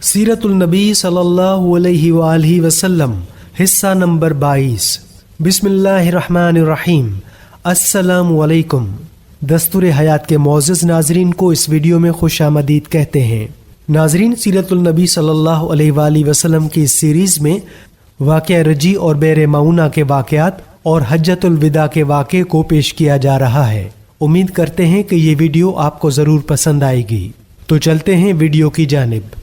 سیرت النبی صلی اللہ علیہ وآلہ وسلم حصہ نمبر 22۔ بسم اللہ الرحمن الرحیم۔ السلام علیکم۔ دستور حیات کے معزز ناظرین کو اس ویڈیو میں خوش آمدید کہتے ہیں۔ ناظرین، سیرت النبی صلی اللہ علیہ وآلہ وسلم کی اس سیریز میں واقعہ رجی اور بئر معونہ کے واقعات اور حجۃ الوداع کے واقعے کو پیش کیا جا رہا ہے۔ امید کرتے ہیں کہ یہ ویڈیو آپ کو ضرور پسند آئے گی۔ تو چلتے ہیں ویڈیو کی جانب۔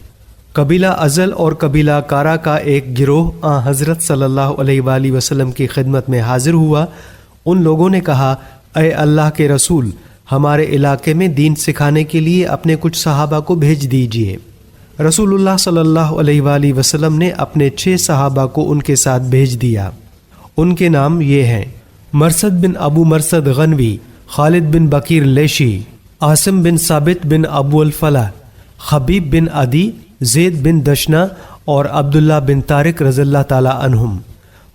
قبیلہ ازل اور قبیلہ کارا کا ایک گروہ حضرت صلی اللہ علیہ وآلہ وسلم کی خدمت میں حاضر ہوا۔ ان لوگوں نے کہا، اے اللہ کے رسول، ہمارے علاقے میں دین سکھانے کے لیے اپنے کچھ صحابہ کو بھیج دیجئے۔ رسول اللہ صلی اللہ علیہ وآلہ وسلم نے اپنے 6 صحابہ کو ان کے ساتھ بھیج دیا۔ ان کے نام یہ ہیں: مرثد بن ابو مرثد غنوی، خالد بن بکیر لیشی، عاصم بن ثابت بن ابو الفلاح، خبیب بن عدی، زید بن دشنا اور عبداللہ بن طارق رضی اللہ تعالی عنہم۔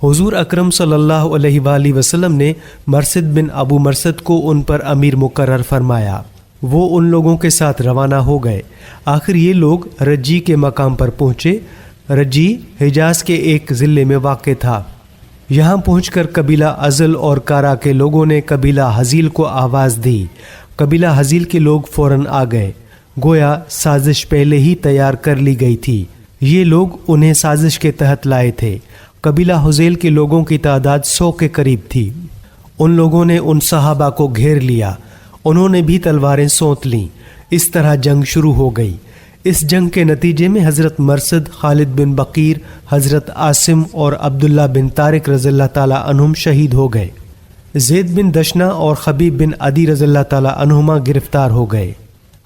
حضور اکرم صلی اللہ علیہ وآلہ وسلم نے مرثد بن ابو مرثد کو ان پر امیر مقرر فرمایا۔ وہ ان لوگوں کے ساتھ روانہ ہو گئے۔ آخر یہ لوگ رجی کے مقام پر پہنچے۔ رجی حجاز کے ایک ضلع میں واقع تھا۔ یہاں پہنچ کر قبیلہ ازل اور کارا کے لوگوں نے قبیلہ حزیل کو آواز دی۔ قبیلہ حزیل کے لوگ فوراً آ گئے، گویا سازش پہلے ہی تیار کر لی گئی تھی۔ یہ لوگ انہیں سازش کے تحت لائے تھے۔ قبیلہ حزیل کے لوگوں کی تعداد 100 کے قریب تھی۔ ان لوگوں نے ان صحابہ کو گھیر لیا۔ انہوں نے بھی تلواریں سونت لیں۔ اس طرح جنگ شروع ہو گئی۔ اس جنگ کے نتیجے میں حضرت مرثد، خالد بن بکیر، حضرت عاصم اور عبداللہ بن طارق رضی اللہ تعالی عنہم شہید ہو گئے۔ زید بن دشنا اور خبیب بن عدی رضی اللہ تعالی عنہما گرفتار ہو گئے۔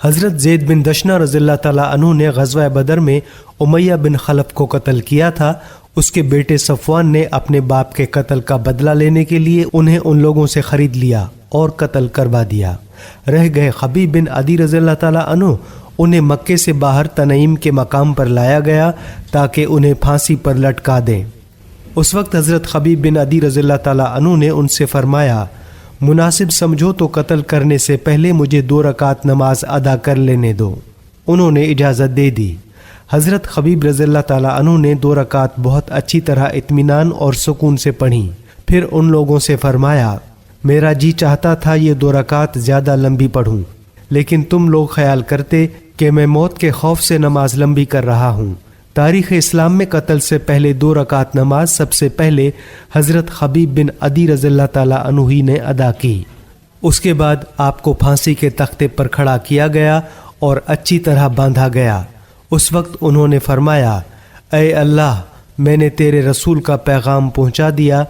حضرت زید بن دشنا رضی اللہ تعالی عنہ نے غزوہ بدر میں امیہ بن خلف کو قتل کیا تھا۔ اس کے بیٹے صفوان نے اپنے باپ کے قتل کا بدلہ لینے کے لیے انہیں ان لوگوں سے خرید لیا اور قتل کروا دیا۔ رہ گئے خبیب بن عدی رضی اللہ تعالی عنہ۔ انہیں مکے سے باہر تنعیم کے مقام پر لایا گیا تاکہ انہیں پھانسی پر لٹکا دیں۔ اس وقت حضرت خبیب بن عدی رضی اللہ تعالی عنہ نے ان سے فرمایا، مناسب سمجھو تو قتل کرنے سے پہلے مجھے 2 رکعت نماز ادا کر لینے دو۔ انہوں نے اجازت دے دی۔ حضرت خبیب رضی اللہ تعالی عنہ نے 2 رکعت بہت اچھی طرح اطمینان اور سکون سے پڑھی۔ پھر ان لوگوں سے فرمایا، میرا جی چاہتا تھا یہ 2 رکعت زیادہ لمبی پڑھوں، لیکن تم لوگ خیال کرتے کہ میں موت کے خوف سے نماز لمبی کر رہا ہوں۔ تاریخ اسلام میں قتل سے پہلے 2 رکعت نماز سب سے پہلے حضرت خبیب بن عدی رضی اللہ تعالی عنہ ہی نے ادا کی۔ اس کے بعد آپ کو پھانسی کے تختے پر کھڑا کیا گیا اور اچھی طرح باندھا گیا۔ اس وقت انہوں نے فرمایا، اے اللہ، میں نے تیرے رسول کا پیغام پہنچا دیا،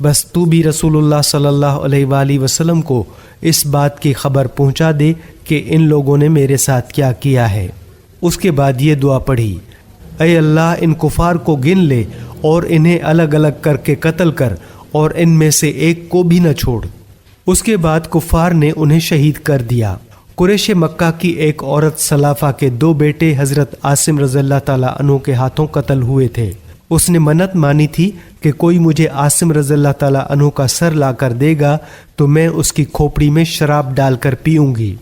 بس تو بھی رسول اللہ صلی اللہ علیہ وآلہ وسلم کو اس بات کی خبر پہنچا دے کہ ان لوگوں نے میرے ساتھ کیا کیا ہے۔ اس کے بعد یہ دعا پڑھی، اے اللہ، ان کفار کو گن لے اور انہیں الگ الگ کر کے قتل کر اور ان میں سے ایک کو بھی نہ چھوڑ۔ اس کے بعد کفار نے انہیں شہید کر دیا۔ قریش مکہ کی ایک عورت سلافہ کے 2 بیٹے حضرت عاصم رضی اللہ تعالی عنہ کے ہاتھوں قتل ہوئے تھے۔ اس نے منت مانی تھی کہ کوئی مجھے عاصم رضی اللہ تعالی عنہ کا سر لا کر دے گا تو میں اس کی کھوپڑی میں شراب ڈال کر پیوں گی۔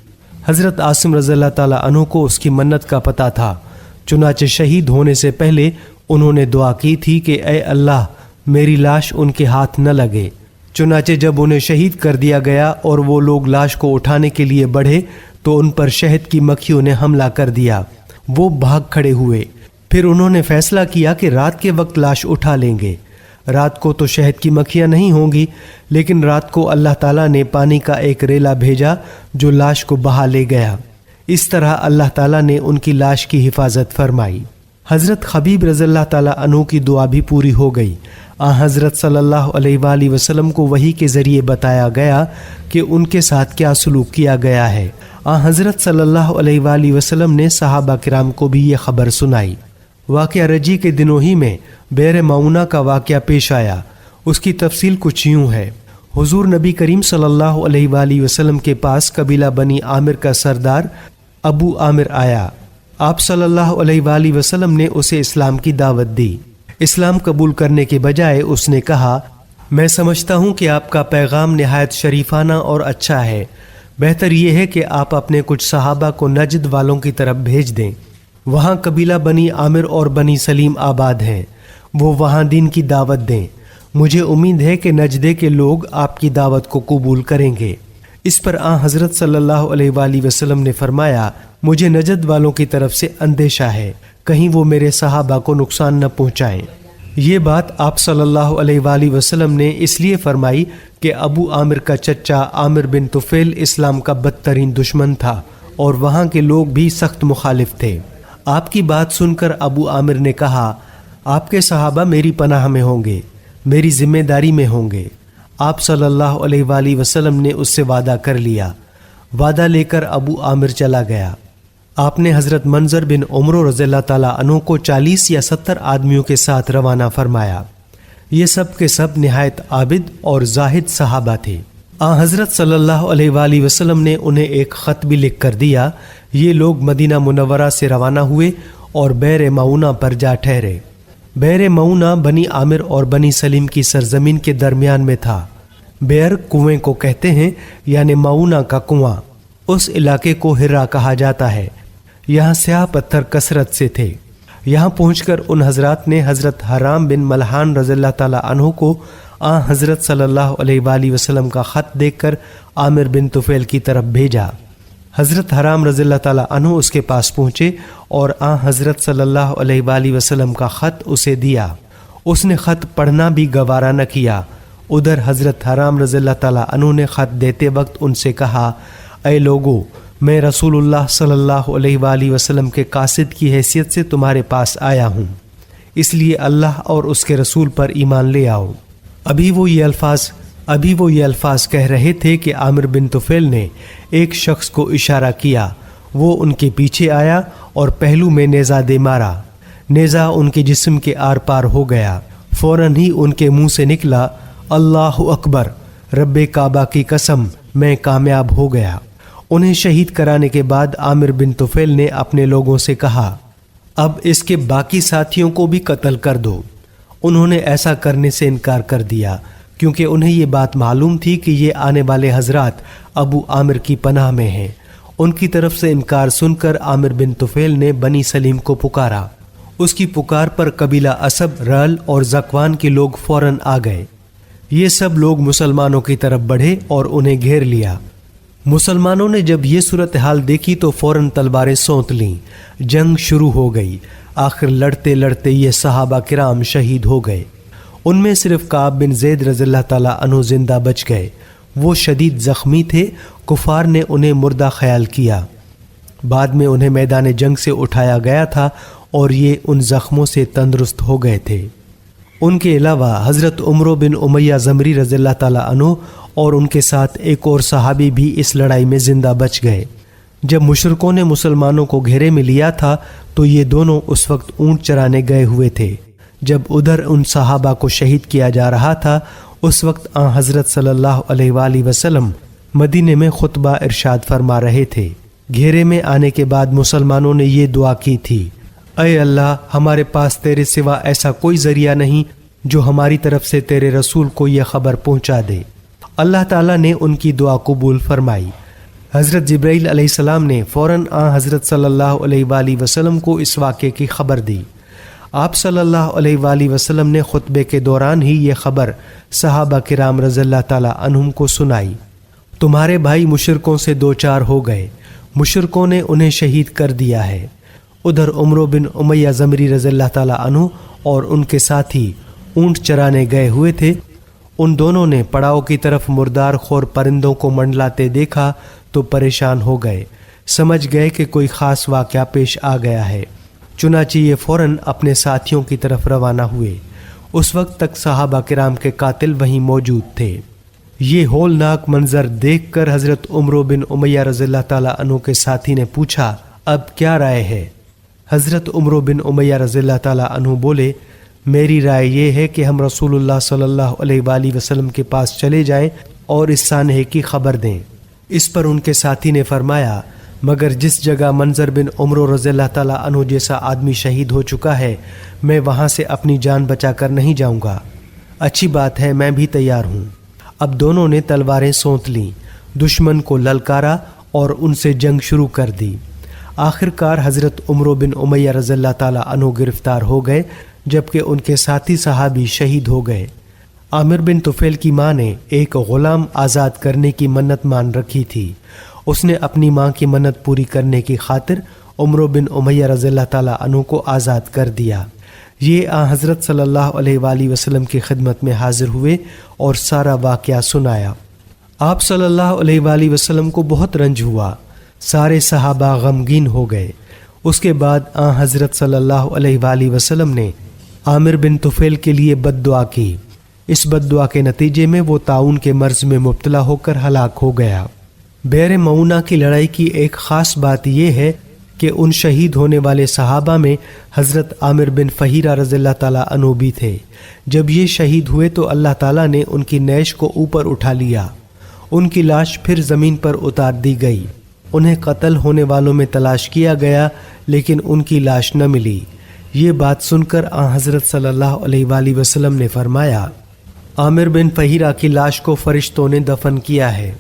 حضرت عاصم رضی اللہ تعالی عنہ کو اس کی منت کا پتہ تھا، چنانچہ شہید ہونے سے پہلے انہوں نے دعا کی تھی کہ اے اللہ، میری لاش ان کے ہاتھ نہ لگے۔ چنانچہ جب انہیں شہید کر دیا گیا اور وہ لوگ لاش کو اٹھانے کے لیے بڑھے تو ان پر شہد کی مکھیوں نے حملہ کر دیا۔ وہ بھاگ کھڑے ہوئے۔ پھر انہوں نے فیصلہ کیا کہ رات کے وقت لاش اٹھا لیں گے۔ رات کو تو شہد کی مکھیاں نہیں ہوں گی، لیکن رات کو اللہ تعالیٰ نے پانی کا ایک ریلا بھیجا جو لاش کو بہا لے گیا۔ اس طرح اللہ تعالیٰ نے ان کی لاش کی حفاظت فرمائی۔ حضرت خبیب رضی اللہ تعالیٰ عنہ کی دعا بھی پوری ہو گئی۔ حضرت صلی اللہ علیہ وآلہ وسلم کو وحی کے ذریعے بتایا گیا کہ ان کے ساتھ کیا سلوک کیا گیا ہے۔ حضرت صلی اللہ علیہ وآلہ وسلم نے صحابہ کرام کو بھی یہ خبر سنائی۔ واقعہ رجی کے دنوں ہی میں بئر معونہ کا واقعہ پیش آیا۔ اس کی تفصیل کچھ یوں ہے۔ حضور نبی کریم صلی اللہ علیہ وآلہ وسلم کے پاس قبیلہ بنی عامر کا سردار ابو عامر آیا۔ آپ صلی اللہ علیہ وآلہ وسلم نے اسے اسلام کی دعوت دی۔ اسلام قبول کرنے کے بجائے اس نے کہا، میں سمجھتا ہوں کہ آپ کا پیغام نہایت شریفانہ اور اچھا ہے۔ بہتر یہ ہے کہ آپ اپنے کچھ صحابہ کو نجد والوں کی طرف بھیج دیں۔ وہاں قبیلہ بنی عامر اور بنی سلیم آباد ہیں، وہ وہاں دین کی دعوت دیں، مجھے امید ہے کہ نجدے کے لوگ آپ کی دعوت کو قبول کریں گے۔ اس پر حضرت صلی اللہ علیہ وآلہ وسلم نے فرمایا، مجھے نجد والوں کی طرف سے اندیشہ ہے، کہیں وہ میرے صحابہ کو نقصان نہ پہنچائیں۔ یہ بات آپ صلی اللہ علیہ وآلہ وسلم نے اس لیے فرمائی کہ ابو عامر کا چچا عامر بن طفیل اسلام کا بدترین دشمن تھا اور وہاں کے لوگ بھی سخت مخالف تھے۔ آپ کی بات سن کر ابو عامر نے کہا، آپ کے صحابہ میری پناہ میں ہوں گے، میری ذمہ داری میں ہوں گے۔ آپ صلی اللہ علیہ وآلہ وسلم نے اس سے وعدہ کر لیا۔ وعدہ لے کر ابو عامر چلا گیا۔ آپ نے حضرت منظر بن عمرو رضی اللہ تعالیٰ عنہ کو 40 یا 70 آدمیوں کے ساتھ روانہ فرمایا۔ یہ سب کے سب نہایت عابد اور زاہد صحابہ تھے۔ حضرت صلی اللہ علیہ وآلہ وسلم نے انہیں ایک خط بھی لکھ کر دیا۔ یہ لوگ مدینہ منورہ سے روانہ ہوئے اور بئر معونہ پر جا ٹھہرے۔ بئر معونہ بنی عامر اور بنی سلیم کی سرزمین کے درمیان میں تھا۔ بئر کنویں کو کہتے ہیں، یعنی معونہ کا کنواں۔ اس علاقے کو ہرا کہا جاتا ہے۔ یہاں سیاہ پتھر کثرت سے تھے۔ یہاں پہنچ کر ان حضرات نے حضرت حرام بن ملحان رضی اللہ تعالیٰ عنہ کو حضرت صلی اللہ علیہ وآلہ وسلم کا خط دیکھ کر عامر بن طفیل کی طرف بھیجا۔ حضرت حرام رضی اللہ تعالیٰ عنہ اس کے پاس پہنچے اور حضرت صلی اللہ علیہ وآلہ وسلم کا خط اسے دیا۔ اس نے خط پڑھنا بھی گوارا نہ کیا۔ ادھر حضرت حرام رضی اللہ تعالیٰ عنہ نے خط دیتے وقت ان سے کہا، اے لوگو، میں رسول اللہ صلی اللہ علیہ وآلہ وسلم کے قاصد کی حیثیت سے تمہارے پاس آیا ہوں، اس لیے اللہ اور اس کے رسول پر ایمان لے آؤ۔ ابھی وہ یہ الفاظ کہہ رہے تھے کہ عامر بن طفیل نے ایک شخص کو اشارہ کیا۔ وہ ان کے پیچھے آیا اور پہلو میں نیزہ دے مارا۔ نیزہ ان کے جسم کے آر پار ہو گیا۔ فوراً ہی ان کے منہ سے نکلا، اللہ اکبر، رب کعبہ کی قسم، میں کامیاب ہو گیا۔ انہیں شہید کرانے کے بعد عامر بن طفیل نے اپنے لوگوں سے کہا، اب اس کے باقی ساتھیوں کو بھی قتل کر دو۔ انہوں نے ایسا کرنے سے انکار کر دیا، کیونکہ انہیں یہ بات معلوم تھی کہ یہ آنے والے حضرات ابو عامر کی پناہ میں ہیں۔ ان کی طرف سے انکار سن کر عامر بن طفیل نے بنی سلیم کو پکارا۔ اس کی پکار پر قبیلہ اسب، رل اور زکوان کے لوگ فوراً آ گئے۔ یہ سب لوگ مسلمانوں کی طرف بڑھے اور انہیں گھیر لیا۔ مسلمانوں نے جب یہ صورتحال دیکھی تو فوراً تلواریں سونت لیں۔ جنگ شروع ہو گئی۔ آخر لڑتے لڑتے یہ صحابہ کرام شہید ہو گئے۔ ان میں صرف کعب بن زید رضی اللہ تعالیٰ عنہ زندہ بچ گئے۔ وہ شدید زخمی تھے، کفار نے انہیں مردہ خیال کیا۔ بعد میں انہیں میدان جنگ سے اٹھایا گیا تھا اور یہ ان زخموں سے تندرست ہو گئے تھے۔ ان کے علاوہ حضرت عمرو بن امیہ زمری رضی اللہ تعالیٰ عنہ اور ان کے ساتھ ایک اور صحابی بھی اس لڑائی میں زندہ بچ گئے۔ جب مشرکوں نے مسلمانوں کو گھیرے میں لیا تھا تو یہ دونوں اس وقت اونٹ چرانے گئے ہوئے تھے۔ جب ادھر ان صحابہ کو شہید کیا جا رہا تھا، اس وقت حضرت صلی اللہ علیہ وآلہ وسلم مدینے میں خطبہ ارشاد فرما رہے تھے۔ گھیرے میں آنے کے بعد مسلمانوں نے یہ دعا کی تھی، اے اللہ، ہمارے پاس تیرے سوا ایسا کوئی ذریعہ نہیں جو ہماری طرف سے تیرے رسول کو یہ خبر پہنچا دے۔ اللہ تعالیٰ نے ان کی دعا قبول فرمائی۔ حضرت جبرائیل علیہ السلام نے فوراً حضرت صلی اللہ علیہ وآلہ وسلم کو اس واقعے کی خبر دی۔ آپ صلی اللہ علیہ وآلہ وسلم نے خطبے کے دوران ہی یہ خبر صحابہ کرام رضی اللہ تعالیٰ عنہم کو سنائی۔ تمہارے بھائی مشرکوں سے دوچار ہو گئے، مشرکوں نے انہیں شہید کر دیا ہے۔ ادھر عمرو بن امیہ زمری رضی اللہ تعالیٰ عنہ اور ان کے ساتھی اونٹ چرانے گئے ہوئے تھے۔ ان دونوں نے پڑاؤ کی طرف مردار خور پرندوں کو منڈلاتے دیکھا تو پریشان ہو گئے، سمجھ گئے کہ کوئی خاص واقعہ پیش آ گیا ہے۔ چنانچہ یہ فوراً اپنے ساتھیوں کی طرف روانہ ہوئے۔ اس وقت تک صحابہ کرام کے قاتل وہیں موجود تھے۔ یہ ہولناک منظر دیکھ کر حضرت عمرو بن امیہ رضی اللہ تعالیٰ عنہ کے ساتھی نے پوچھا، اب کیا رائے ہے؟ حضرت عمرو بن امیہ رضی اللہ تعالیٰ عنہ بولے، میری رائے یہ ہے کہ ہم رسول اللہ صلی اللہ علیہ وآلہ وسلم کے پاس چلے جائیں اور اس سانحے کی خبر دیں۔ اس پر ان کے ساتھی نے فرمایا، مگر جس جگہ منظر بن عمرو رضی اللہ تعالیٰ عنہ جیسا آدمی شہید ہو چکا ہے، میں وہاں سے اپنی جان بچا کر نہیں جاؤں گا۔ اچھی بات ہے، میں بھی تیار ہوں۔ اب دونوں نے تلواریں سونت لیں، دشمن کو للکارا اور ان سے جنگ شروع کر دی۔ آخر کار حضرت عمرو بن امیہ رضی اللہ تعالیٰ عنہ گرفتار ہو گئے، جبکہ ان کے ساتھی صحابی شہید ہو گئے۔ عامر بن طفیل کی ماں نے ایک غلام آزاد کرنے کی منت مان رکھی تھی۔ اس نے اپنی ماں کی منت پوری کرنے کی خاطر عمرو بن امیہ رضی اللہ تعالیٰ عنہ کو آزاد کر دیا۔ یہ حضرت صلی اللہ علیہ وآلہ وسلم کی خدمت میں حاضر ہوئے اور سارا واقعہ سنایا۔ آپ صلی اللہ علیہ وآلہ وسلم کو بہت رنج ہوا، سارے صحابہ غمگین ہو گئے۔ اس کے بعد حضرت صلی اللہ علیہ وآلہ وسلم نے عامر بن طفیل کے لیے بد دعا کی۔ اس بد دعا کے نتیجے میں وہ طاعون کے مرض میں مبتلا ہو کر ہلاک ہو گیا۔ بئر معونہ کی لڑائی کی ایک خاص بات یہ ہے کہ ان شہید ہونے والے صحابہ میں حضرت عامر بن فہیرہ رضی اللہ تعالیٰ عنہ بھی تھے۔ جب یہ شہید ہوئے تو اللہ تعالیٰ نے ان کی نیش کو اوپر اٹھا لیا۔ ان کی لاش پھر زمین پر اتار دی گئی۔ انہیں قتل ہونے والوں میں تلاش کیا گیا لیکن ان کی لاش نہ ملی۔ یہ بات سن کر حضرت صلی اللہ علیہ وآلہ وسلم نے فرمایا، عامر بن فہیرہ کی لاش کو فرشتوں نے دفن کیا ہے۔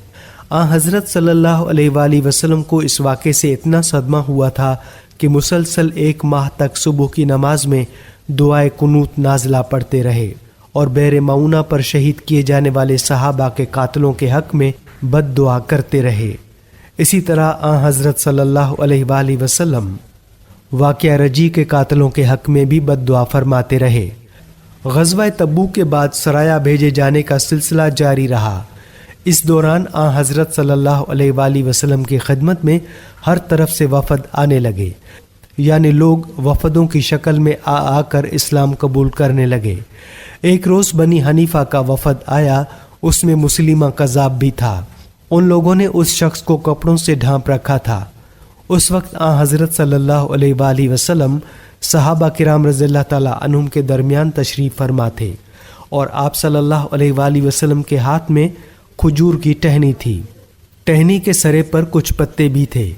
حضرت صلی اللہ علیہ وآلہ وسلم کو اس واقعے سے اتنا صدمہ ہوا تھا کہ مسلسل 1 ماہ تک صبح کی نماز میں دعائے قنوت نازلہ پڑھتے رہے اور بئر معونہ پر شہید کیے جانے والے صحابہ کے قاتلوں کے حق میں بد دعا کرتے رہے۔ اسی طرح حضرت صلی اللہ علیہ وآلہ وسلم واقعہ رجی کے قاتلوں کے حق میں بھی بد دعا فرماتے رہے۔ غزوہ تبوک کے بعد سرایا بھیجے جانے کا سلسلہ جاری رہا۔ اس دوران حضرت صلی اللہ علیہ وآلہ وسلم کی خدمت میں ہر طرف سے وفد آنے لگے، یعنی لوگ وفدوں کی شکل میں آ کر اسلام قبول کرنے لگے۔ ایک روز بنی حنیفہ کا وفد آیا، اس میں مسلمہ کذاب بھی تھا۔ ان لوگوں نے اس شخص کو کپڑوں سے ڈھانپ رکھا تھا۔ اس وقت حضرت صلی اللہ علیہ وآلہ وسلم صحابہ کرام رضی اللہ تعالیٰ عنہم کے درمیان تشریف فرما تھے اور آپ صلی اللہ علیہ وآلہ وسلم کے ہاتھ میں کھجور کی ٹہنی تھی۔ ٹہنی کے سرے پر کچھ پتے بھی تھے۔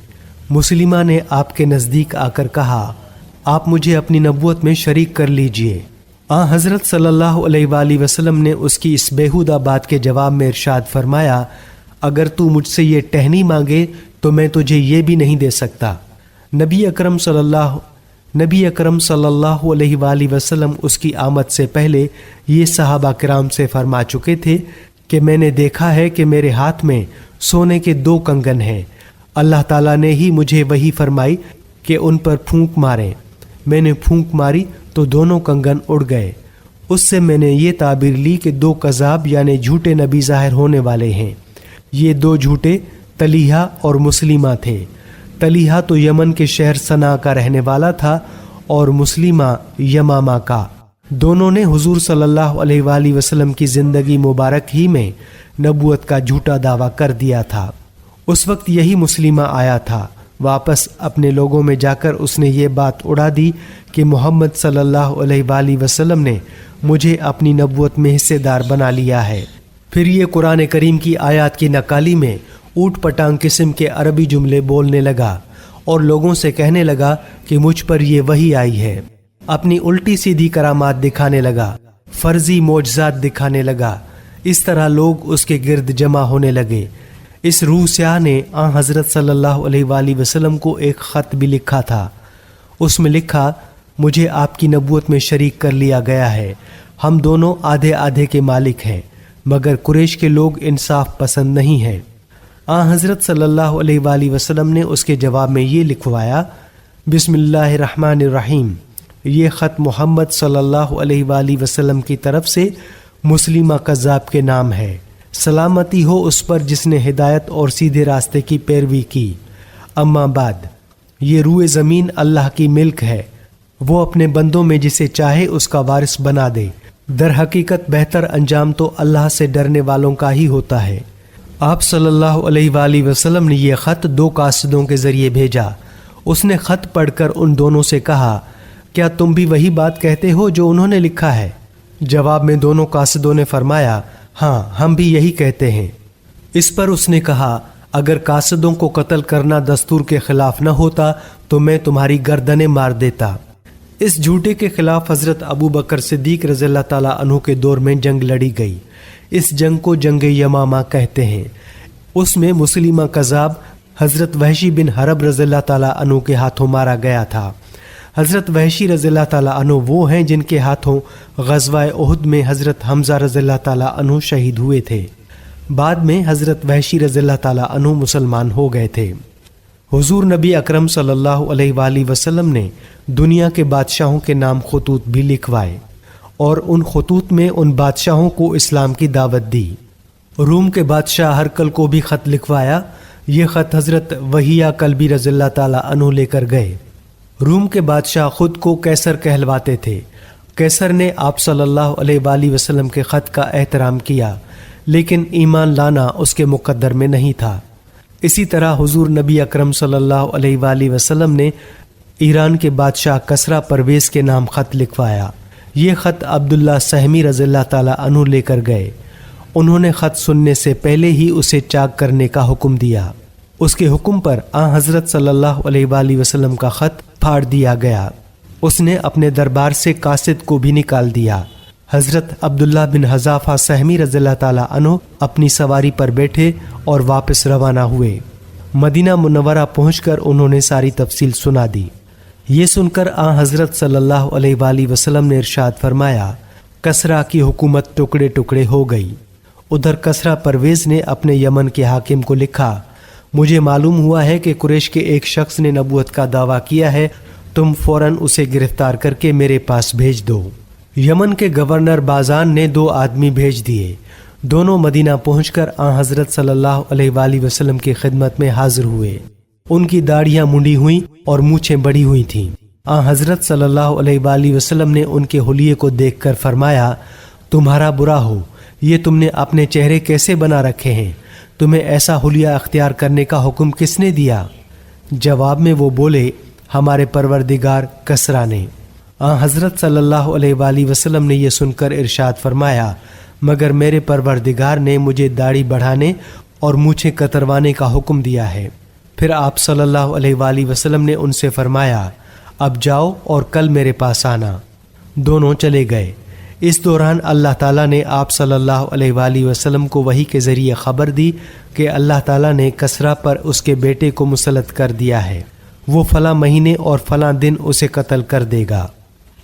مسلمہ نے آپ کے نزدیک آ کر کہا، آپ مجھے اپنی نبوت میں شریک کر لیجئے۔ حضرت صلی اللہ علیہ وآلہ وسلم نے اس کی اس بیہودہ بات کے جواب میں ارشاد فرمایا، اگر تو مجھ سے یہ ٹہنی مانگے تو میں تجھے یہ بھی نہیں دے سکتا۔ نبی اکرم صلی اللہ علیہ وآلہ وسلم اس کی آمد سے پہلے یہ صحابہ کرام سے فرما چکے تھے کہ میں نے دیکھا ہے کہ میرے ہاتھ میں سونے کے 2 کنگن ہیں۔ اللہ تعالیٰ نے ہی مجھے وحی فرمائی کہ ان پر پھونک ماریں۔ میں نے پھونک ماری تو دونوں کنگن اڑ گئے۔ اس سے میں نے یہ تعبیر لی کہ 2 کذاب یعنی جھوٹے نبی ظاہر ہونے والے ہیں۔ یہ 2 جھوٹے طلیحہ اور مسلمہ تھے۔ طلیحہ تو یمن کے شہر صنعا کا رہنے والا تھا اور مسلمہ یمامہ کا۔ دونوں نے حضور صلی اللہ علیہ وآلہ وسلم کی زندگی مبارک ہی میں نبوت کا جھوٹا دعویٰ کر دیا تھا۔ اس وقت یہی مسلمہ آیا تھا۔ واپس اپنے لوگوں میں جا کر اس نے یہ بات اڑا دی کہ محمد صلی اللہ علیہ وآلہ وسلم نے مجھے اپنی نبوت میں حصے دار بنا لیا ہے۔ پھر یہ قرآن کریم کی آیات کی نقالی میں اوٹ پٹانگ قسم کے عربی جملے بولنے لگا اور لوگوں سے کہنے لگا کہ مجھ پر یہ وحی آئی ہے۔ اپنی الٹی سیدھی کرامات دکھانے لگا، فرضی معجزات دکھانے لگا۔ اس طرح لوگ اس کے گرد جمع ہونے لگے۔ اس روح سیاہ نے حضرت صلی اللہ علیہ وآلہ وسلم کو ایک خط بھی لکھا تھا۔ اس میں لکھا، مجھے آپ کی نبوت میں شریک کر لیا گیا ہے، ہم دونوں آدھے آدھے کے مالک ہیں، مگر قریش کے لوگ انصاف پسند نہیں ہیں۔ حضرت صلی اللہ علیہ وآلہ وسلم نے اس کے جواب میں یہ لکھوایا، بسم اللہ الرحمن الرحیم، یہ خط محمد صلی اللہ علیہ وآلہ وسلم کی طرف سے مسلمہ کذاب کے نام ہے۔ سلامتی ہو اس پر جس نے ہدایت اور سیدھے راستے کی پیروی کی۔ اما بعد، یہ روئے زمین اللہ کی ملک ہے، وہ اپنے بندوں میں جسے چاہے اس کا وارث بنا دے۔ در حقیقت بہتر انجام تو اللہ سے ڈرنے والوں کا ہی ہوتا ہے۔ آپ صلی اللہ علیہ وآلہ وسلم نے یہ خط 2 قاصدوں کے ذریعے بھیجا۔ اس نے خط پڑھ کر ان دونوں سے کہا، کیا تم بھی وہی بات کہتے ہو جو انہوں نے لکھا ہے؟ جواب میں دونوں قاصدوں نے فرمایا، ہاں ہم بھی یہی کہتے ہیں۔ اس پر اس نے کہا، اگر قاصدوں کو قتل کرنا دستور کے خلاف نہ ہوتا تو میں تمہاری گردنیں مار دیتا۔ اس جھوٹے کے خلاف حضرت ابو بکر صدیق رضی اللہ تعالیٰ عنہ کے دور میں جنگ لڑی گئی۔ اس جنگ کو جنگ یمامہ کہتے ہیں۔ اس میں مسلمہ کذاب حضرت وحشی بن حرب رضی اللہ تعالیٰ عنہ کے ہاتھوں مارا گیا تھا۔ حضرت وحشی رضی اللہ تعالیٰ عنہ وہ ہیں جن کے ہاتھوں غزوہ احد میں حضرت حمزہ رضی اللہ تعالیٰ عنہ شہید ہوئے تھے۔ بعد میں حضرت وحشی رضی اللہ تعالیٰ عنہ مسلمان ہو گئے تھے۔ حضور نبی اکرم صلی اللہ علیہ وآلہ وسلم نے دنیا کے بادشاہوں کے نام خطوط بھی لکھوائے اور ان خطوط میں ان بادشاہوں کو اسلام کی دعوت دی۔ روم کے بادشاہ ہرقل کو بھی خط لکھوایا۔ یہ خط حضرت وحیہ کلبی رضی اللہ تعالیٰ عنہ لے کر گئے۔ روم کے بادشاہ خود کو کیسر کہلواتے تھے۔ کیسر نے آپ صلی اللہ علیہ وآلہ وسلم کے خط کا احترام کیا، لیکن ایمان لانا اس کے مقدر میں نہیں تھا۔ اسی طرح حضور نبی اکرم صلی اللہ علیہ وآلہ وسلم نے ایران کے بادشاہ کسریٰ پرویز کے نام خط لکھوایا۔ یہ خط عبداللہ سہمی رضی اللہ تعالیٰ عنہ لے کر گئے۔ انہوں نے خط سننے سے پہلے ہی اسے چاک کرنے کا حکم دیا۔ اس کے حکم پر حضرت صلی اللہ علیہ وآلہ وسلم کا خط پھاڑ دیا گیا۔ اس نے اپنے دربار سے قاصد کو بھی نکال دیا۔ حضرت عبداللہ بن حذافہ سہمی رضی اللہ تعالیٰ عنہ اپنی سواری پر بیٹھے اور واپس روانہ ہوئے۔ مدینہ منورہ پہنچ کر انہوں نے ساری تفصیل سنا دی۔ یہ سن کر حضرت صلی اللہ علیہ وآلہ وسلم نے ارشاد فرمایا، کسریٰ کی حکومت ٹکڑے ٹکڑے ہو گئی۔ ادھر کسریٰ پرویز نے اپنے یمن کے حاکم کو لکھا، مجھے معلوم ہوا ہے کہ قریش کے ایک شخص نے نبوت کا دعویٰ کیا ہے، تم فوراً اسے گرفتار کر کے میرے پاس بھیج دو۔ یمن کے گورنر بازان نے 2 آدمی بھیج دیے۔ دونوں مدینہ پہنچ کر حضرت صلی اللہ علیہ وآلہ وسلم کی خدمت میں حاضر ہوئے۔ ان کی داڑھیاں منڈی ہوئیں اور مونچھیں بڑی ہوئی تھیں۔ حضرت صلی اللہ علیہ وآلہ وسلم نے ان کے حلیے کو دیکھ کر فرمایا، تمہارا برا ہو، یہ تم نے اپنے چہرے کیسے بنا رکھے ہیں؟ تمہیں ایسا حلیہ اختیار کرنے کا حکم کس نے دیا؟ جواب میں وہ بولے، ہمارے پروردگار کسریٰ نے۔ حضرت صلی اللہ علیہ وآلہ وسلم نے یہ سن کر ارشاد فرمایا، مگر میرے پروردگار نے مجھے داڑھی بڑھانے اور مونچھیں کتروانے کا حکم دیا ہے۔ پھر آپ صلی اللہ علیہ وآلہ وسلم نے ان سے فرمایا، اب جاؤ اور کل میرے پاس آنا۔ دونوں چلے گئے۔ اس دوران اللہ تعالیٰ نے آپ صلی اللہ علیہ وآلہ وسلم کو وحی کے ذریعے خبر دی کہ اللہ تعالیٰ نے کسریٰ پر اس کے بیٹے کو مسلط کر دیا ہے، وہ فلاں مہینے اور فلاں دن اسے قتل کر دے گا۔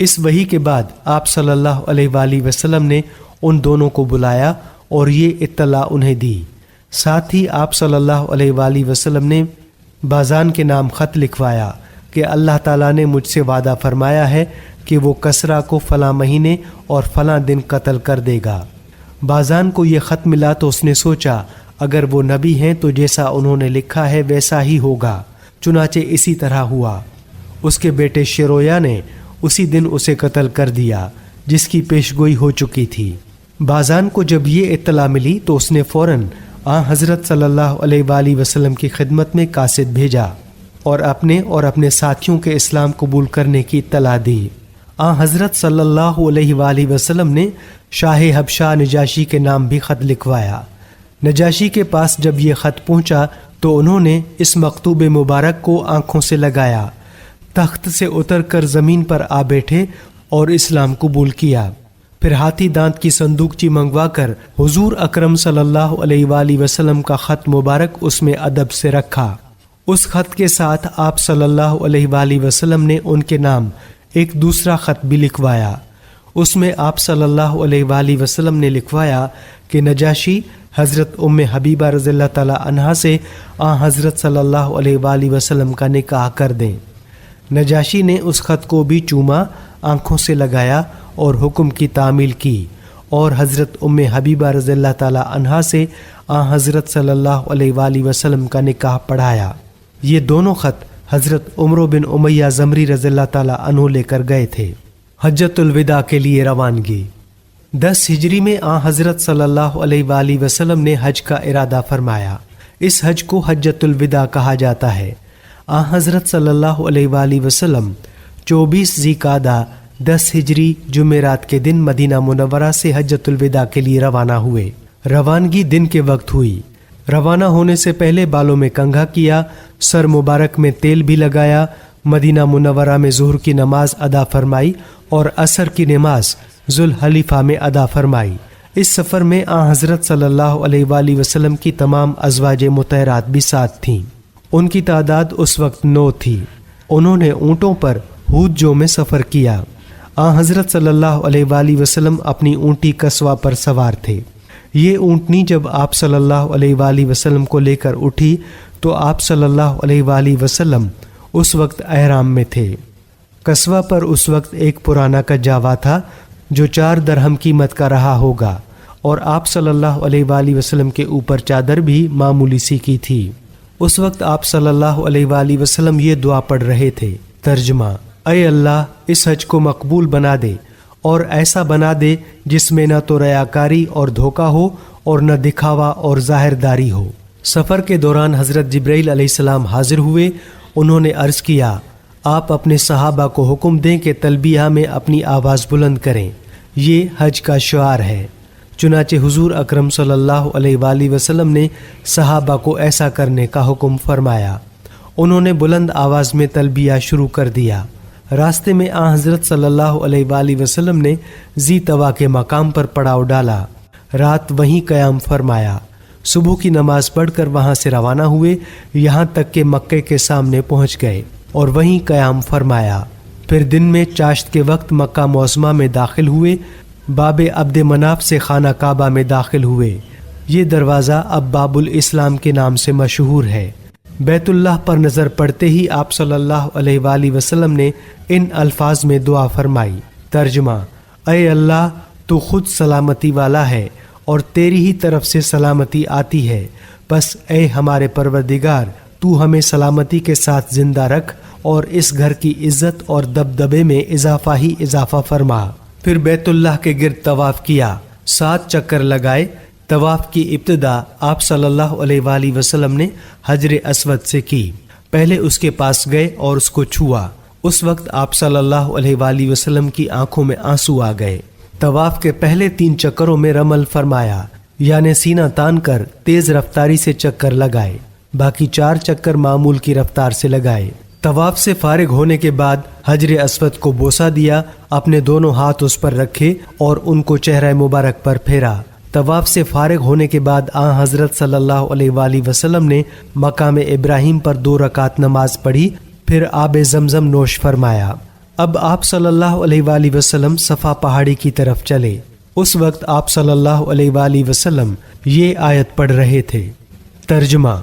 اس وحی کے بعد آپ صلی اللہ علیہ وآلہ وسلم نے ان دونوں کو بلایا اور یہ اطلاع انہیں دی۔ ساتھ ہی آپ صلی اللہ علیہ وآلہ وسلم نے بازان کے نام خط لکھوایا کہ اللہ تعالیٰ نے مجھ سے وعدہ فرمایا ہے کہ وہ کسریٰ کو فلاں مہینے اور فلاں دن قتل کر دے گا۔ بازان کو یہ خط ملا تو اس نے سوچا، اگر وہ نبی ہیں تو جیسا انہوں نے لکھا ہے ویسا ہی ہوگا۔ چنانچہ اسی طرح ہوا۔ اس کے بیٹے شرویا نے اسی دن اسے قتل کر دیا جس کی پیشگوئی ہو چکی تھی۔ بازان کو جب یہ اطلاع ملی تو اس نے فوراً حضرت صلی اللہ علیہ وآلہ وسلم کی خدمت میں قاصد بھیجا اور اپنے ساتھیوں کے اسلام قبول کرنے کی اطلاع دی۔ حضرت صلی اللہ علیہ وآلہ وسلم نے شاہ حبشہ نجاشی کے نام بھی خط لکھوایا۔ نجاشی کے پاس جب یہ خط پہنچا تو انہوں نے اس مکتوب مبارک کو آنکھوں سے لگایا، تخت سے اتر کر زمین پر آ بیٹھے اور اسلام قبول کیا۔ پھر ہاتھی دانت کی صندوقچی منگوا کر حضور اکرم صلی اللہ علیہ وآلہ وسلم کا خط مبارک اس میں ادب سے رکھا۔ اس خط کے ساتھ آپ صلی اللہ علیہ وآلہ وسلم نے ان کے نام ایک دوسرا خط بھی لکھوایا۔ اس میں آپ صلی اللہ علیہ وآلہ وسلم نے لکھوایا کہ نجاشی حضرت حبیبہ رضی اللہ تعالی عنہا سے حضرت صلی اللہ علیہ وآلہ وسلم کا نکاح کر دیں۔ نجاشی نے اس خط کو بھی چوما، آنکھوں سے لگایا اور حکم کی تعمیل کی اور حضرت حبیبہ رضی اللہ تعالی عنہا سے حضرت صلی اللہ علیہ وآلہ وسلم کا نکاح پڑھایا۔ یہ دونوں خط حضرت عمر بن امیہ زمری رضی اللہ تعالی عنہ لے کر گئے تھے۔ حجۃ الوداع کے لیے روانگی۔ 10 ہجری میں حضرت صلی اللہ علیہ وآلہ وسلم نے حج کا ارادہ فرمایا۔ اس حج کو حجۃ الوداع کہا جاتا ہے۔ حضرت صلی اللہ علیہ وآلہ وسلم 24 ذی القعدہ 10 ہجری جمعرات کے دن مدینہ منورہ سے حجۃ الوداع کے لیے روانہ ہوئے۔ روانگی دن کے وقت ہوئی۔ روانہ ہونے سے پہلے بالوں میں کنگھا کیا، سر مبارک میں تیل بھی لگایا، مدینہ منورہ میں ظہر کی نماز ادا فرمائی اور عصر کی نماز ذوالحلیفہ میں ادا فرمائی۔ اس سفر میں حضرت صلی اللہ علیہ وآلہ وسلم کی تمام ازواج مطہرات بھی ساتھ تھیں۔ ان کی تعداد اس وقت 9 تھی۔ انہوں نے اونٹوں پر ہودجو میں سفر کیا۔ حضرت صلی اللہ علیہ وآلہ وسلم اپنی اونٹی قصوہ پر سوار تھے۔ یہ اونٹنی جب آپ صلی اللہ علیہ وآلہ وسلم کو لے کر اٹھی تو آپ صلی اللہ علیہ وآلہ وسلم اس وقت احرام میں تھے۔ قصوہ پر اس وقت ایک پرانا کجاوا تھا جو 4 درہم قیمت کا رہا ہوگا، اور آپ صلی اللہ علیہ وآلہ وسلم کے اوپر چادر بھی معمولی سی کی تھی۔ اس وقت آپ صلی اللہ علیہ وآلہ وسلم یہ دعا پڑھ رہے تھے۔ ترجمہ: اے اللہ، اس حج کو مقبول بنا دے اور ایسا بنا دے جس میں نہ تو ریاکاری اور دھوکہ ہو اور نہ دکھاوا اور ظاہر داری ہو۔ سفر کے دوران حضرت جبرائیل علیہ السلام حاضر ہوئے۔ انہوں نے عرض کیا، آپ اپنے صحابہ کو حکم دیں کہ تلبیہ میں اپنی آواز بلند کریں، یہ حج کا شعار ہے۔ چنانچہ حضور اکرم صلی اللہ علیہ وآلہ وسلم نے صحابہ کو ایسا کرنے کا حکم فرمایا۔ انہوں نے بلند آواز میں تلبیہ شروع کر دیا۔ راستے میں حضرت صلی اللہ علیہ وآلہ وسلم نے ذی طوا کے مقام پر پڑاؤ ڈالا، رات وہیں قیام فرمایا۔ صبح کی نماز پڑھ کر وہاں سے روانہ ہوئے، یہاں تک کہ مکے کے سامنے پہنچ گئے اور وہیں قیام فرمایا۔ پھر دن میں چاشت کے وقت مکہ معظمہ میں داخل ہوئے، باب عبد مناف سے خانہ کعبہ میں داخل ہوئے۔ یہ دروازہ اب باب الاسلام کے نام سے مشہور ہے۔ بیت اللہ پر نظر پڑتے ہی آپ صلی اللہ علیہ وآلہ وسلم نے ان الفاظ میں دعا فرمائی۔ ترجمہ: اے اللہ، تو خود سلامتی والا ہے اور تیری ہی طرف سے سلامتی آتی ہے، بس اے ہمارے پروردگار، تو ہمیں سلامتی کے ساتھ زندہ رکھ اور اس گھر کی عزت اور دبدبے میں اضافہ ہی اضافہ فرما۔ پھر بیت اللہ کے گرد طواف کیا، 7 چکر لگائے۔ طواف کی ابتدا آپ صلی اللہ علیہ وآلہ وسلم نے حجر اسود سے کی۔ پہلے اس کے پاس گئے اور اس کو چھوا۔ اس وقت آپ صلی اللہ علیہ وآلہ وسلم کی آنکھوں میں آنسو آ گئے۔ طواف کے پہلے 3 چکروں میں رمل فرمایا، یعنی سینہ تان کر تیز رفتاری سے چکر لگائے۔ باقی 4 چکر معمول کی رفتار سے لگائے۔ طواف سے فارغ ہونے کے بعد حجر اسود کو بوسہ دیا، اپنے دونوں ہاتھ اس پر رکھے اور ان کو چہرہ مبارک پر پھیرا۔ طواف سے فارغ ہونے کے بعد حضرت صلی اللہ علیہ وآلہ وسلم نے مقام ابراہیم پر 2 رکعت نماز پڑھی، پھر آب زمزم نوش فرمایا۔ اب آپ صلی اللہ علیہ وآلہ وسلم صفا پہاڑی کی طرف چلے۔ اس وقت آپ صلی اللہ علیہ وآلہ وسلم یہ آیت پڑھ رہے تھے۔ ترجمہ: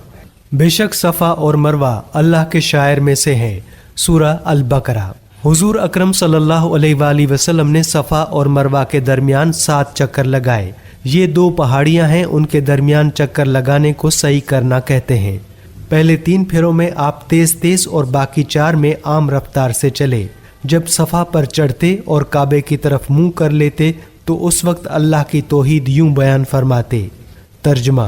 بے شک صفا اور مروہ اللہ کے شعائر میں سے ہیں۔ سورہ البقرہ۔ حضور اکرم صلی اللہ علیہ وآلہ وسلم نے صفا اور مروہ کے درمیان 7 چکر لگائے۔ یہ 2 پہاڑیاں ہیں، ان کے درمیان چکر لگانے کو صحیح کرنا کہتے ہیں۔ پہلے 3 پھیروں میں آپ تیز تیز اور باقی 4 میں عام رفتار سے چلے۔ جب صفا پر چڑھتے اور کعبے کی طرف منہ کر لیتے تو اس وقت اللہ کی توحید یوں بیان فرماتے۔ ترجمہ: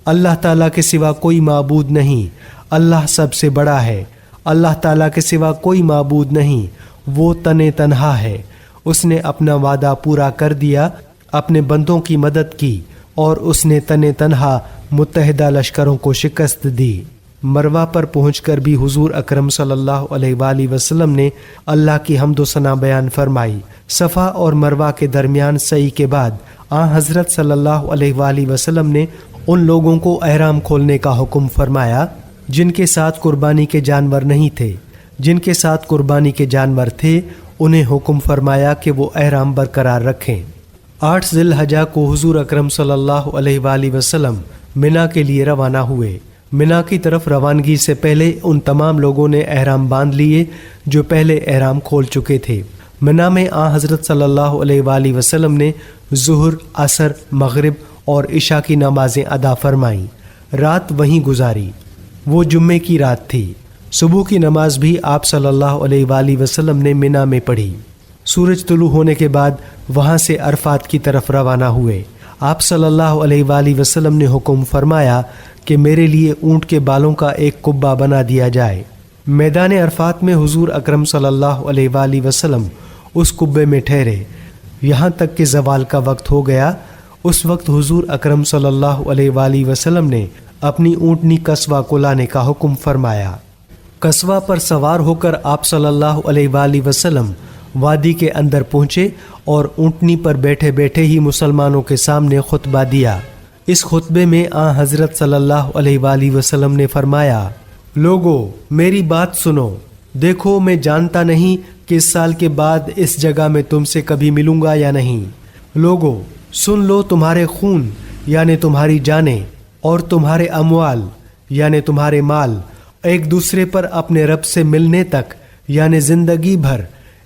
اللہ تعالیٰ کے سوا کوئی معبود نہیں، اللہ سب سے بڑا ہے۔ اللہ تعالیٰ کے سوا کوئی معبود نہیں، وہ تنہا ہے۔ اس نے اپنا وعدہ پورا کر دیا، اپنے بندوں کی مدد کی اور اس نے تنہا متحدہ لشکروں کو شکست دی۔ مروہ پر پہنچ کر بھی حضور اکرم صلی اللہ علیہ وآلہ وسلم نے اللہ کی حمد و ثنا بیان فرمائی۔ صفا اور مروہ کے درمیان سعی کے بعد حضرت صلی اللہ علیہ وآلہ وسلم نے ان لوگوں کو احرام کھولنے کا حکم فرمایا جن کے ساتھ قربانی کے جانور نہیں تھے۔ جن کے ساتھ قربانی کے جانور تھے انہیں حکم فرمایا کہ وہ احرام برقرار رکھیں۔ 8 ذی الحجہ کو حضور اکرم صلی اللہ علیہ وآلہ وسلم منا کے لیے روانہ ہوئے۔ منا کی طرف روانگی سے پہلے ان تمام لوگوں نے احرام باندھ لیے جو پہلے احرام کھول چکے تھے۔ منا میں حضرت صلی اللہ علیہ وآلہ وسلم نے ظہر، عصر، مغرب اور عشاء کی نمازیں ادا فرمائیں۔ رات وہیں گزاری۔ وہ جمعے کی رات تھی۔ صبح کی نماز بھی آپ صلی اللہ علیہ وآلہ وسلم نے منا میں پڑھی۔ سورج طلوع ہونے کے بعد وہاں سے عرفات کی طرف روانہ ہوئے۔ آپ صلی اللہ علیہ وآلہ وسلم نے حکم فرمایا کہ میرے لیے اونٹ کے بالوں کا ایک قبہ بنا دیا جائے۔ میدان عرفات میں حضور اکرم صلی اللہ علیہ وآلہ وسلم اس قبے میں ٹھہرے یہاں تک کہ زوال کا وقت ہو گیا۔ اس وقت حضور اکرم صلی اللہ علیہ وآلہ وسلم نے اپنی اونٹنی قصوہ کو لانے کا حکم فرمایا۔ قصوہ پر سوار ہو کر آپ صلی اللہ علیہ وآلہ وسلم وادی کے اندر پہنچے اور اونٹنی پر بیٹھے بیٹھے ہی مسلمانوں کے سامنے خطبہ دیا۔ اس خطبے میں حضرت صلی اللہ علیہ وآلہ وسلم نے فرمایا، لوگو میری بات سنو، دیکھو میں جانتا نہیں کہ اس سال کے بعد اس جگہ میں تم سے کبھی ملوں گا یا نہیں۔ لوگو سن لو، تمہارے خون یعنی تمہاری جانیں اور تمہارے اموال یعنی تمہارے مال ایک دوسرے پر اپنے رب سے ملنے تک یعنی زندگی بھر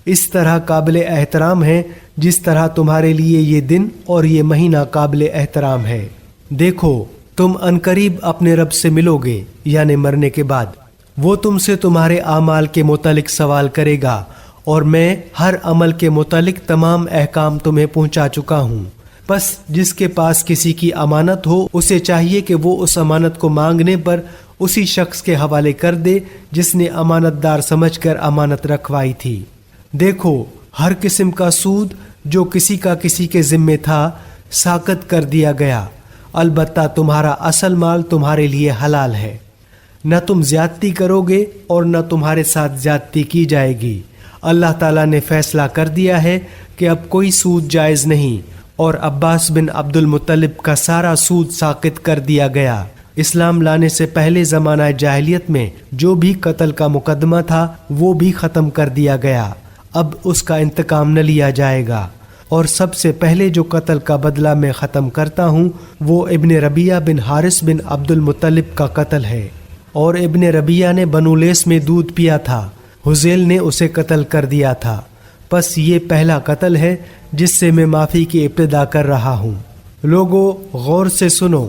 اس طرح قابل احترام ہے جس طرح تمہارے لیے یہ دن اور یہ مہینہ قابل احترام ہے۔ دیکھو تم عنقریب اپنے رب سے ملو گے یعنی مرنے کے بعد، وہ تم سے تمہارے اعمال کے متعلق سوال کرے گا اور میں ہر عمل کے متعلق تمام احکام تمہیں پہنچا چکا ہوں۔ بس جس کے پاس کسی کی امانت ہو اسے چاہیے کہ وہ اس امانت کو مانگنے پر اسی شخص کے حوالے کر دے جس نے امانت دار سمجھ کر امانت رکھوائی تھی۔ دیکھو ہر قسم کا سود جو کسی کا کسی کے ذمے تھا ساقط کر دیا گیا، البتہ تمہارا اصل مال تمہارے لیے حلال ہے۔ نہ تم زیادتی کرو گے اور نہ تمہارے ساتھ زیادتی کی جائے گی۔ اللہ تعالیٰ نے فیصلہ کر دیا ہے کہ اب کوئی سود جائز نہیں، اور عباس بن عبد المطلب کا سارا سود ساقط کر دیا گیا۔ اسلام لانے سے پہلے زمانہ جاہلیت میں جو بھی قتل کا مقدمہ تھا وہ بھی ختم کر دیا گیا، اب اس کا انتقام نہ لیا جائے گا۔ اور سب سے پہلے جو قتل کا بدلہ میں ختم کرتا ہوں وہ ابن ربیعہ بن حارث بن عبد المطلب کا قتل ہے۔ اور ابن ربیعہ نے بنو لیس میں دودھ پیا تھا، حذیل نے اسے قتل کر دیا تھا، پس یہ پہلا قتل ہے جس سے میں معافی کی ابتدا کر رہا ہوں۔ لوگو غور سے سنو،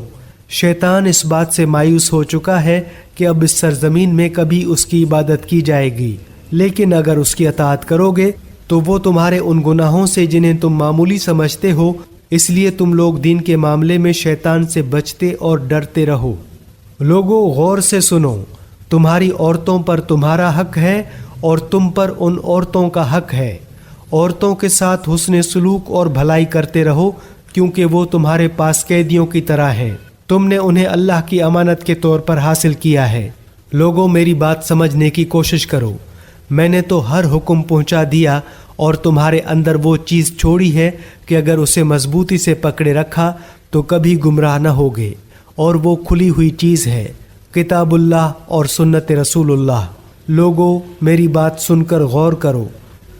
شیطان اس بات سے مایوس ہو چکا ہے کہ اب اس سرزمین میں کبھی اس کی عبادت کی جائے گی، لیکن اگر اس کی اطاعت کرو گے تو وہ تمہارے ان گناہوں سے جنہیں تم معمولی سمجھتے ہو، اس لیے تم لوگ دین کے معاملے میں شیطان سے بچتے اور ڈرتے رہو۔ لوگو غور سے سنو، تمہاری عورتوں پر تمہارا حق ہے اور تم پر ان عورتوں کا حق ہے۔ عورتوں کے ساتھ حسن سلوک اور بھلائی کرتے رہو کیونکہ وہ تمہارے پاس قیدیوں کی طرح ہیں، تم نے انہیں اللہ کی امانت کے طور پر حاصل کیا ہے۔ لوگوں میری بات سمجھنے کی کوشش کرو، میں نے تو ہر حکم پہنچا دیا اور تمہارے اندر وہ چیز چھوڑی ہے کہ اگر اسے مضبوطی سے پکڑے رکھا تو کبھی گمراہ نہ ہوگے، اور وہ کھلی ہوئی چیز ہے کتاب اللہ اور سنت رسول اللہ۔ لوگوں میری بات سن کر غور کرو،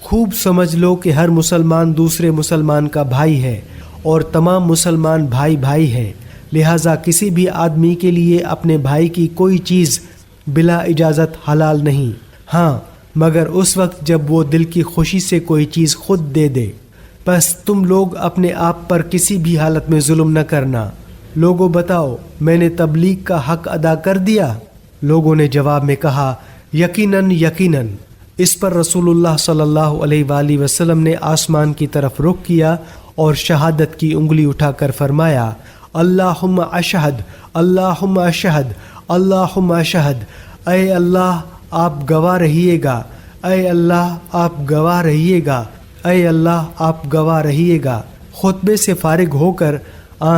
خوب سمجھ لو کہ ہر مسلمان دوسرے مسلمان کا بھائی ہے اور تمام مسلمان بھائی بھائی ہیں، لہٰذا کسی بھی آدمی کے لیے اپنے بھائی کی کوئی چیز بلا اجازت حلال نہیں، ہاں مگر اس وقت جب وہ دل کی خوشی سے کوئی چیز خود دے دے۔ بس تم لوگ اپنے آپ پر کسی بھی حالت میں ظلم نہ کرنا۔ لوگوں بتاؤ میں نے تبلیغ کا حق ادا کر دیا؟ لوگوں نے جواب میں کہا یقیناً یقیناً۔ اس پر رسول اللہ صلی اللہ علیہ وآلہ وسلم نے آسمان کی طرف رخ کیا اور شہادت کی انگلی اٹھا کر فرمایا اللہم اشہد اللہم اشہد اللہم اشہد، اے اللہ آپ گواہ رہیے گا، اے اللہ آپ گواہ رہیے گا، اے اللہ آپ گواہ رہیے گا۔ خطبے سے فارغ ہو کر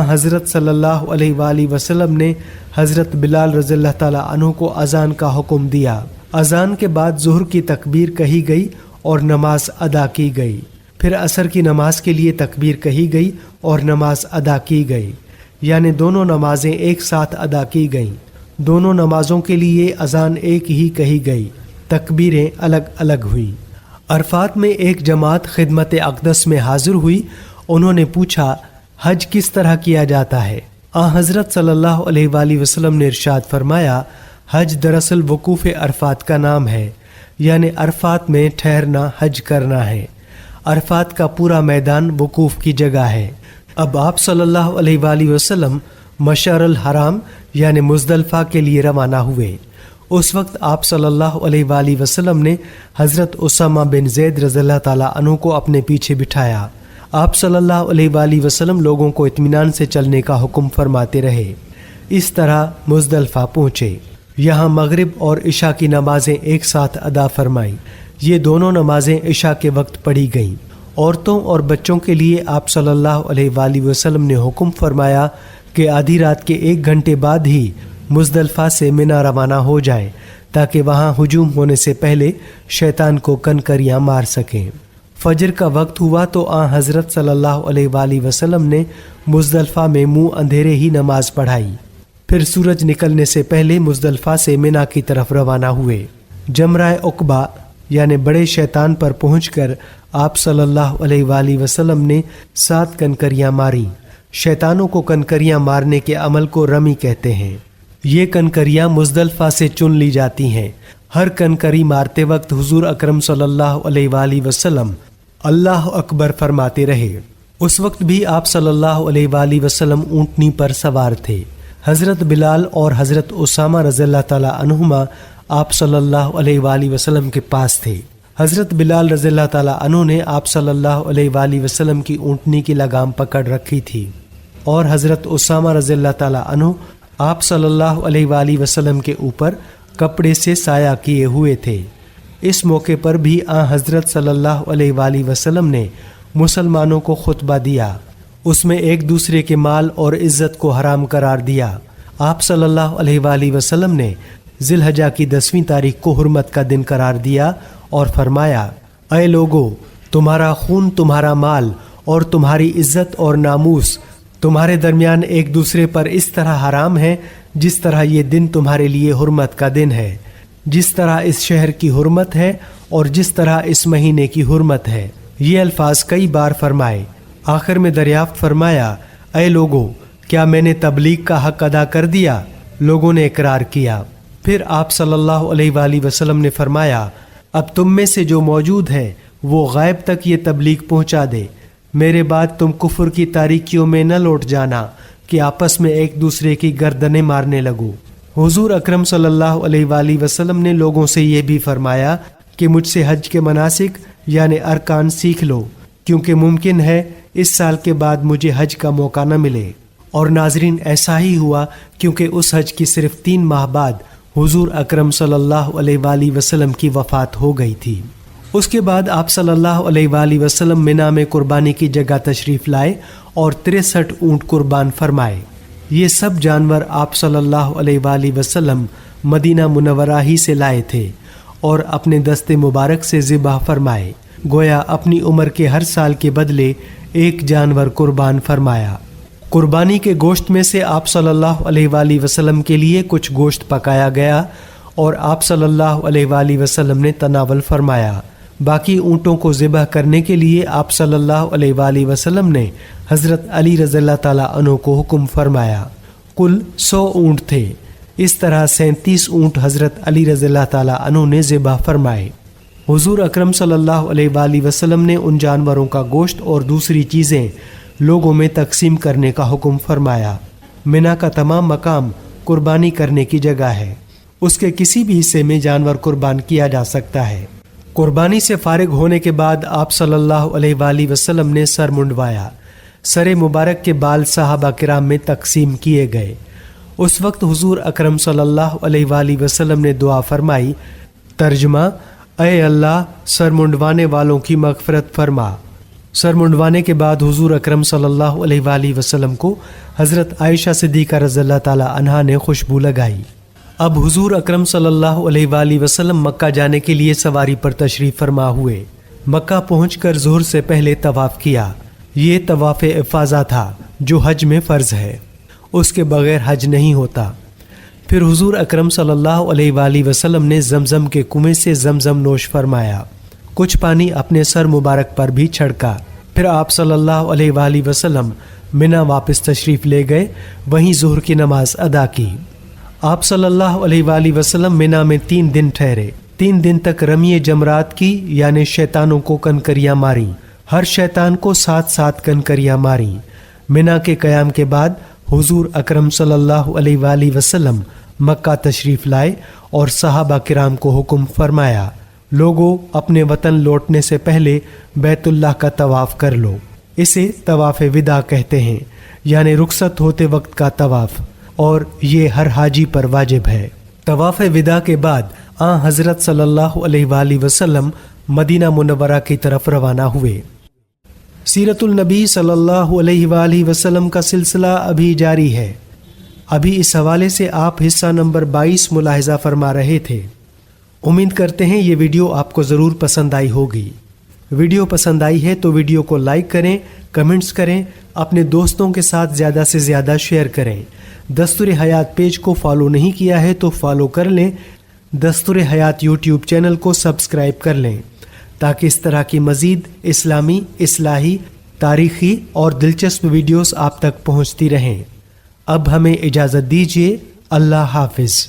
حضرت صلی اللہ علیہ وآلہ وسلم نے حضرت بلال رضی اللہ تعالیٰ عنہ کو اذان کا حکم دیا۔ اذان کے بعد ظہر کی تکبیر کہی گئی اور نماز ادا کی گئی، پھر عصر کی نماز کے لیے تکبیر کہی گئی اور نماز ادا کی گئی، یعنی دونوں نمازیں ایک ساتھ ادا کی گئیں۔ دونوں نمازوں کے لیے اذان ایک ہی کہی گئی، تکبیریں الگ الگ ہوئیں۔ عرفات میں ایک جماعت خدمت اقدس میں حاضر ہوئی، انہوں نے پوچھا حج کس طرح کیا جاتا ہے؟ حضرت صلی اللہ علیہ وآلہ وسلم نے ارشاد فرمایا حج دراصل وقوف عرفات کا نام ہے، یعنی عرفات میں ٹھہرنا حج کرنا ہے۔ عرفات کا پورا میدان وقوف کی جگہ ہے۔ اب آپ صلی اللہ علیہ وآلہ وسلم مشعر الحرام یعنی مزدلفہ کے لیے روانہ ہوئے۔ اس وقت آپ صلی اللہ علیہ وآلہ وسلم نے حضرت اسامہ بن زید رضی اللہ تعالیٰ عنہ کو اپنے پیچھے بٹھایا۔ آپ صلی اللہ علیہ وآلہ وسلم لوگوں کو اطمینان سے چلنے کا حکم فرماتے رہے۔ اس طرح مزدلفہ پہنچے، یہاں مغرب اور عشاء کی نمازیں ایک ساتھ ادا فرمائیں۔ یہ دونوں نمازیں عشاء کے وقت پڑھی گئیں۔ عورتوں اور بچوں کے لیے آپ صلی اللہ علیہ وآلہ وسلم نے حکم فرمایا کہ آدھی رات کے 1 گھنٹے بعد ہی مزدلفہ سے منا روانہ ہو جائیں تاکہ وہاں ہجوم ہونے سے پہلے شیطان کو کنکریاں مار سکیں۔ فجر کا وقت ہوا تو حضرت صلی اللہ علیہ وآلہ وسلم نے مزدلفہ میں منہ اندھیرے ہی نماز پڑھائی، پھر سورج نکلنے سے پہلے مزدلفہ سے منا کی طرف روانہ ہوئے۔ جمرہ عقبہ یعنی بڑے شیطان پر پہنچ کر آپ صلی اللہ علیہ وآلہ وسلم نے 7 کنکریاں ماری۔ شیطانوں کو کنکریاں مارنے کے عمل کو رمی کہتے ہیں۔ یہ کنکریاں مزدلفہ سے چن لی جاتی ہیں۔ ہر کنکری مارتے وقت حضور اکرم صلی اللہ علیہ وآلہ وسلم اللہ اکبر فرماتے رہے۔ اس وقت بھی آپ صلی اللہ علیہ وآلہ وسلم اونٹنی پر سوار تھے۔ حضرت بلال اور حضرت اسامہ رضی اللہ تعالی عنہما آپ صلی اللہ علیہ وآلہ وسلم کے پاس تھے۔ حضرت بلال رضی اللہ تعالی عنہ نے آپ صلی اللہ علیہ وآلہ وسلم کی اونٹنی کی لگام پکڑ رکھی تھی اور حضرت اسامہ رضی اللہ تعالی عنہ آپ صلی اللہ علیہ وآلہ وسلم کے اوپر کپڑے سے سایہ کیے ہوئے تھے۔ اس موقع پر بھی حضرت صلی اللہ علیہ وآلہ وسلم نے مسلمانوں کو خطبہ دیا۔ اس میں ایک دوسرے کے مال اور عزت کو حرام قرار دیا۔ آپ صلی اللہ علیہ وآلہ وسلم نے ذی الحجہ کی 10ویں تاریخ کو حرمت کا دن قرار دیا اور فرمایا، اے لوگو، تمہارا خون، تمہارا مال اور تمہاری عزت اور ناموس تمہارے درمیان ایک دوسرے پر اس طرح حرام ہے جس طرح یہ دن تمہارے لیے حرمت کا دن ہے، جس طرح اس شہر کی حرمت ہے اور جس طرح اس مہینے کی حرمت ہے۔ یہ الفاظ کئی بار فرمائے۔ آخر میں دریافت فرمایا، اے لوگو، کیا میں نے تبلیغ کا حق ادا کر دیا؟ لوگوں نے اقرار کیا۔ پھر آپ صلی اللہ علیہ وآلہ وسلم نے فرمایا، اب تم میں سے جو موجود ہے وہ غائب تک یہ تبلیغ پہنچا دے۔ میرے بعد تم کفر کی تاریکیوں میں نہ لوٹ جانا کہ آپس میں ایک دوسرے کی گردنیں مارنے لگو۔ حضور اکرم صلی اللہ علیہ وآلہ وسلم نے لوگوں سے یہ بھی فرمایا کہ مجھ سے حج کے مناسک یعنی ارکان سیکھ لو، کیونکہ ممکن ہے اس سال کے بعد مجھے حج کا موقع نہ ملے۔ اور ناظرین، ایسا ہی ہوا، کیونکہ اس حج کی صرف 3 ماہ بعد حضور اکرم صلی اللہ علیہ وآلہ وسلم کی وفات ہو گئی تھی۔ اس کے بعد آپ صلی اللہ علیہ وآلہ وسلم منا میں قربانی کی جگہ تشریف لائے اور 63 اونٹ قربان فرمائے۔ یہ سب جانور آپ صلی اللہ علیہ وآلہ وسلم مدینہ منورہ ہی سے لائے تھے اور اپنے دست مبارک سے ذبح فرمائے، گویا اپنی عمر کے ہر سال کے بدلے ایک جانور قربان فرمایا۔ قربانی کے گوشت میں سے آپ صلی اللہ علیہ وآلہ وسلم کے لیے کچھ گوشت پکایا گیا اور آپ صلی اللہ علیہ وآلہ وسلم نے تناول فرمایا۔ باقی اونٹوں کو ذبح کرنے کے لیے آپ صلی اللہ علیہ وآلہ وسلم نے حضرت علی رضی اللہ تعالی عنہ کو حکم فرمایا۔ کل 100 اونٹ تھے۔ اس طرح 37 اونٹ حضرت علی رضی اللہ تعالی عنہ نے ذبح فرمائے۔ حضور اکرم صلی اللہ علیہ وآلہ وسلم نے ان جانوروں کا گوشت اور دوسری چیزیں لوگوں میں تقسیم کرنے کا حکم فرمایا۔ منا کا تمام مقام قربانی کرنے کی جگہ ہے۔ اس کے کسی بھی حصے میں جانور قربان کیا جا سکتا ہے۔ قربانی سے فارغ ہونے کے بعد آپ صلی اللہ علیہ وآلہ وسلم نے سر منڈوایا۔ سر مبارک کے بال صحابہ کرام میں تقسیم کیے گئے۔ اس وقت حضور اکرم صلی اللہ علیہ وآلہ وسلم نے دعا فرمائی، ترجمہ، اے اللہ، سر منڈوانے والوں کی مغفرت فرما۔ سر منڈوانے کے بعد حضور اکرم صلی اللہ علیہ وآلہ وسلم کو حضرت عائشہ صدیقہ رضی اللہ تعالی عنہا نے خوشبو لگائی۔ اب حضور اکرم صلی اللہ علیہ وآلہ وسلم مکہ جانے کے لیے سواری پر تشریف فرما ہوئے۔ مکہ پہنچ کر ظہر سے پہلے طواف کیا۔ یہ طواف افاضہ تھا جو حج میں فرض ہے، اس کے بغیر حج نہیں ہوتا۔ پھر حضور اکرم صلی اللہ علیہ وآلہ وسلم نے زمزم کے کنویں سے زمزم نوش فرمایا۔ کچھ پانی اپنے سر مبارک پر بھی چھڑکا۔ پھر آپ صلی اللہ علیہ وآلہ وسلم منا واپس تشریف لے گئے، وہیں ظہر کی نماز ادا کی۔ آپ صلی اللہ علیہ وآلہ وسلم منا میں 3 دن ٹھہرے۔ 3 دن تک رمی جمرات کی یعنی شیطانوں کو کنکریاں ماری۔ ہر شیطان کو 7 کنکریاں ماری۔ منا کے قیام کے بعد حضور اکرم صلی اللہ علیہ وآلہ وسلم مکہ تشریف لائے اور صحابہ کرام کو حکم فرمایا، لوگوں، اپنے وطن لوٹنے سے پہلے بیت اللہ کا طواف کر لو۔ اسے طواف وداع کہتے ہیں، یعنی رخصت ہوتے وقت کا طواف، اور یہ ہر حاجی پر واجب ہے۔ طواف وداع کے بعد حضرت صلی اللہ علیہ وآلہ وسلم مدینہ منورہ کی طرف روانہ ہوئے۔ سیرت النبی صلی اللہ علیہ وآلہ وسلم کا سلسلہ ابھی جاری ہے۔ ابھی اس حوالے سے آپ حصہ نمبر 22 ملاحظہ فرما رہے تھے۔ امید کرتے ہیں یہ ویڈیو آپ کو ضرور پسند آئی ہوگی۔ ویڈیو پسند آئی ہے تو ویڈیو کو لائک کریں، کمنٹس کریں، اپنے دوستوں کے ساتھ زیادہ سے زیادہ شیئر کریں۔ دستور حیات پیج کو فالو نہیں کیا ہے تو فالو کر لیں۔ دستور حیات یوٹیوب چینل کو سبسکرائب کر لیں تاکہ اس طرح کی مزید اسلامی، اصلاحی، تاریخی اور دلچسپ ویڈیوز آپ تک پہنچتی رہیں۔ اب ہمیں اجازت دیجیے۔ اللہ حافظ۔